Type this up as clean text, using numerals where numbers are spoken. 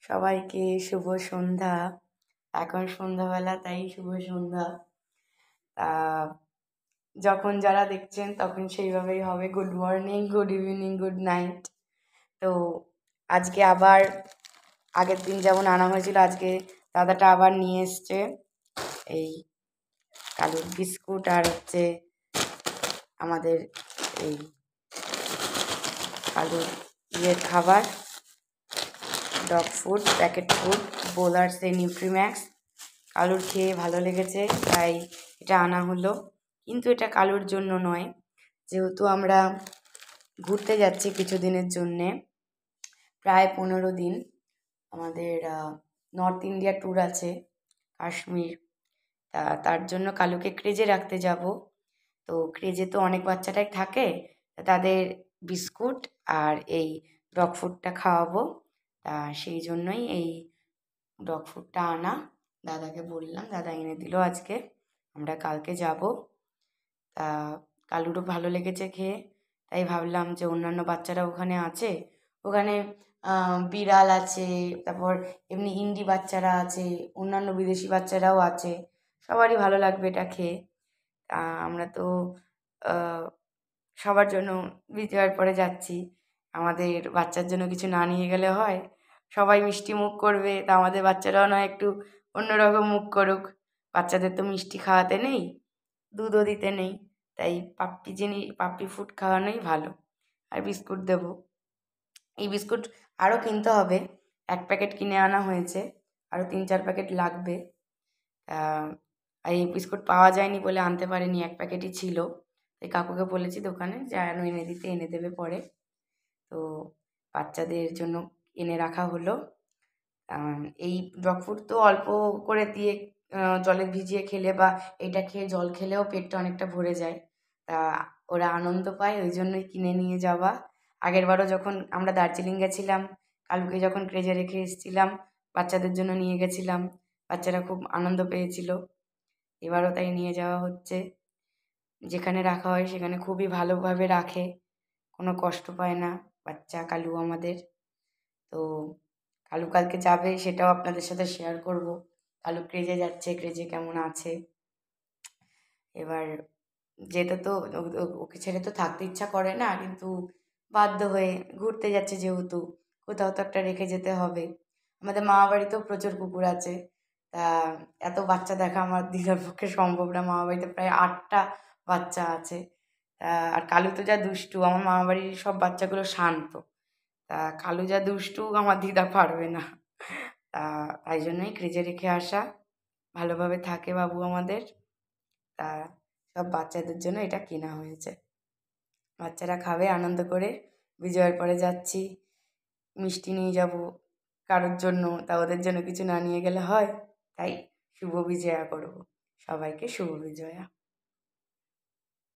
সবাইকে শুভ সন্ধ্যা। এখন সন্ধ্যাবেলা, তাই শুভ সন্ধ্যা। যখন যারা দেখছেন তখন সেইভাবেই হবে। Good morning, good evening, good night. তো আজকে আবার আগের দিন যেমন আনা হয়েছিল, আজকে দাদাটা আবার নিয়ে এসছে এই কালুর বিস্কুট আর হচ্ছে আমাদের এই কালুর ইয়ের খাবার, dog food, packet food, bowlers এই নিউট্রিম্যাক্স। কালুর খেয়ে ভালো লেগেছে তাই এটা আনা হলো। কিন্তু এটা কালুর জন্য নয়, যেহেতু আমরা ঘুরতে যাচ্ছি কিছুদিনের জন্যে, প্রায় 15 দিন আমাদের নর্থ ইন্ডিয়া ট্যুর আছে, কাশ্মীর। তার জন্য কালুকে ক্রেজে রাখতে যাব। তো ক্রেজে তো অনেক বাচ্চাটাই থাকে, তাদের বিস্কুট আর এই ডগ ফুডটা খাওয়াবো। সেই জন্যই এই ডগ ফুডটা আনা। দাদাকে বললাম, দাদা এনে দিল আজকে। আমরা কালকে যাব। তা কালুরও ভালো লেগেছে খেয়ে, তাই ভাবলাম যে অন্যান্য বাচ্চারা ওখানে আছে, ওখানে বিড়াল আছে, তারপর এমনি ইন্ডি বাচ্চারা আছে, অন্যান্য বিদেশি বাচ্চারাও আছে, সবারই ভালো লাগবে এটা খেয়ে। আমরা তো সবার জন্য বিজয়ের পরে যাচ্ছি, আমাদের বাচ্চার জন্য কিছু না নিয়ে গেলে হয়? সবাই মিষ্টি মুখ করবে, তা আমাদের বাচ্চারাও নয় একটু অন্যরকম মুখ করুক। বাচ্চাদের তো মিষ্টি খাওয়াতে নেই, দুধও দিতে নেই, তাই পাপ্পি ফুড খাওয়ানোই ভালো। আর বিস্কুট দেবো। এই বিস্কুট আরও কিনতে হবে, 1 প্যাকেট কিনে আনা হয়েছে, আরও 3-4 প্যাকেট লাগবে। এই বিস্কুট পাওয়া যায়নি বলে আনতে পারিনি, 1 প্যাকেটই ছিল। তাই কাকুকে বলেছি দোকানে যেন এনে দিতে, এনে দেবে পরে। তো বাচ্চাদের জন্য এনে রাখা হলো। এই ডগ ফুড তো অল্প করে দিয়ে জলে ভিজিয়ে খেলে বা এটা খেয়ে জল খেলেও পেটটা অনেকটা ভরে যায়। তা ওরা আনন্দ পায়, ওই জন্যই কিনে নিয়ে যাওয়া। আগেরবারও যখন আমরা দার্জিলিং গেছিলাম, কালুকে যখন ক্রেজে রেখে এসেছিলাম, বাচ্চাদের জন্য নিয়ে গেছিলাম, বাচ্চারা খুব আনন্দ পেয়েছিল। এবারও তাই নিয়ে যাওয়া হচ্ছে। যেখানে রাখা হয় সেখানে খুবই ভালোভাবে রাখে, কোনো কষ্ট পায় না বাচ্চা কালু আমাদের। তো কালু কালকে যাবে, সেটাও আপনাদের সাথে শেয়ার করব। কালু ক্রেজে যাচ্ছে, ক্রেজে কেমন আছে। এবার যেতে তো ওকে ছেড়ে তো থাকতে ইচ্ছা করে না, কিন্তু বাধ্য হয়ে ঘুরতে যাচ্ছে যেহেতু, কোথাও তো একটা রেখে যেতে হবে। আমাদের মামা বাড়িতেও প্রচুর কুকুর আছে, তা এত বাচ্চা দেখা আমার দিদার পক্ষে সম্ভব না। মামা বাড়িতে প্রায় 8টা বাচ্চা আছে। আর কালু তো যা দুষ্টু, আমার মামা বাড়ির সব বাচ্চাগুলো শান্ত, তা কালু যা দুষ্টু আমার দিদা পারবে না। তাই জন্যই ক্রেজে রেখে আসা, ভালোভাবে থাকে বাবু আমাদের। তা সব বাচ্চাদের জন্য এটা কেনা হয়েছে, বাচ্চারা খাবে আনন্দ করে। বিজয়ের পরে যাচ্ছি, মিষ্টি নিয়ে যাব কারোর জন্য, তা ওদের জন্য কিছু না নিয়ে গেলে হয়? তাই শুভ বিজয়া করব। সবাইকে শুভ বিজয়া।